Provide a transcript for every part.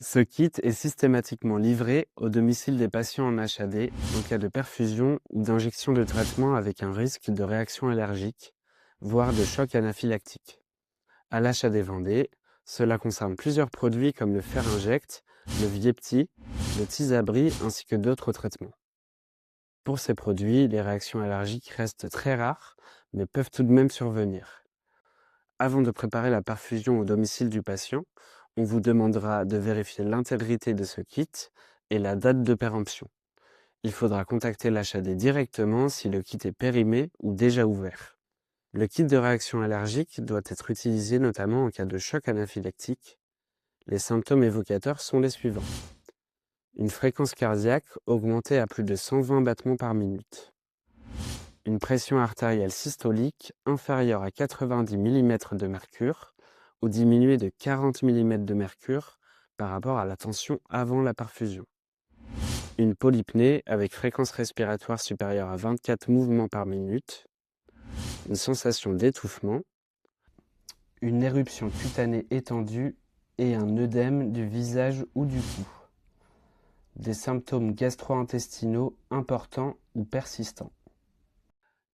Ce kit est systématiquement livré au domicile des patients en HAD en cas de perfusion ou d'injection de traitement avec un risque de réaction allergique, voire de choc anaphylactique. À l'HAD Vendée, cela concerne plusieurs produits comme le fer inject, le Vyepti, le Tysabri ainsi que d'autres traitements. Pour ces produits, les réactions allergiques restent très rares, mais peuvent tout de même survenir. Avant de préparer la perfusion au domicile du patient, on vous demandera de vérifier l'intégrité de ce kit et la date de péremption. Il faudra contacter l'HAD directement si le kit est périmé ou déjà ouvert. Le kit de réaction allergique doit être utilisé notamment en cas de choc anaphylactique. Les symptômes évocateurs sont les suivants. Une fréquence cardiaque augmentée à plus de 120 battements par minute. Une pression artérielle systolique inférieure à 90 mm de mercure ou diminuée de 40 mm de mercure par rapport à la tension avant la perfusion. Une polypnée avec fréquence respiratoire supérieure à 24 mouvements par minute. Une sensation d'étouffement. Une éruption cutanée étendue et un œdème du visage ou du cou. Des symptômes gastro-intestinaux importants ou persistants.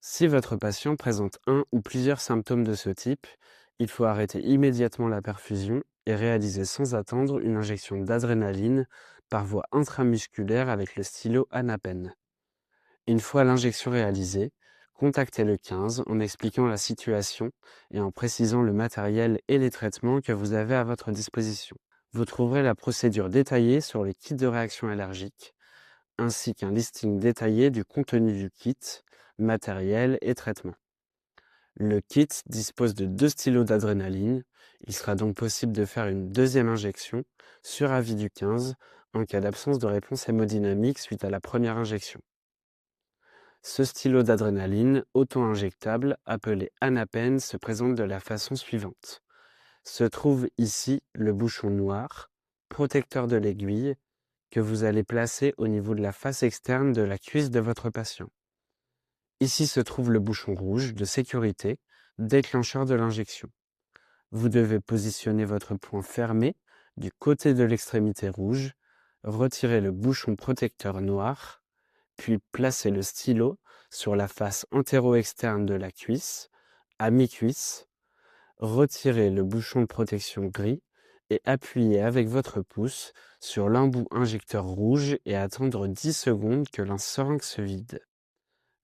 Si votre patient présente un ou plusieurs symptômes de ce type, il faut arrêter immédiatement la perfusion et réaliser sans attendre une injection d'adrénaline par voie intramusculaire avec le stylo Anapen. Une fois l'injection réalisée, contactez le 15 en expliquant la situation et en précisant le matériel et les traitements que vous avez à votre disposition. Vous trouverez la procédure détaillée sur les kits de réaction allergique, ainsi qu'un listing détaillé du contenu du kit, matériel et traitement. Le kit dispose de 2 stylos d'adrénaline. Il sera donc possible de faire une deuxième injection sur avis du 15 en cas d'absence de réponse hémodynamique suite à la première injection. Ce stylo d'adrénaline auto-injectable appelé Anapen se présente de la façon suivante. Se trouve ici le bouchon noir, protecteur de l'aiguille, que vous allez placer au niveau de la face externe de la cuisse de votre patient. Ici se trouve le bouchon rouge de sécurité, déclencheur de l'injection. Vous devez positionner votre poing fermé du côté de l'extrémité rouge, retirer le bouchon protecteur noir, puis placer le stylo sur la face antéro-externe de la cuisse, à mi-cuisse, retirer le bouchon de protection gris et appuyer avec votre pouce sur l'embout injecteur rouge et attendre 10 secondes que la seringue se vide.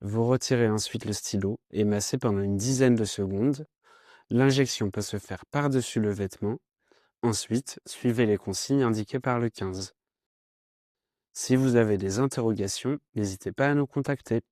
Vous retirez ensuite le stylo et massez pendant une dizaine de secondes. L'injection peut se faire par-dessus le vêtement. Ensuite, suivez les consignes indiquées par le 15. Si vous avez des interrogations, n'hésitez pas à nous contacter.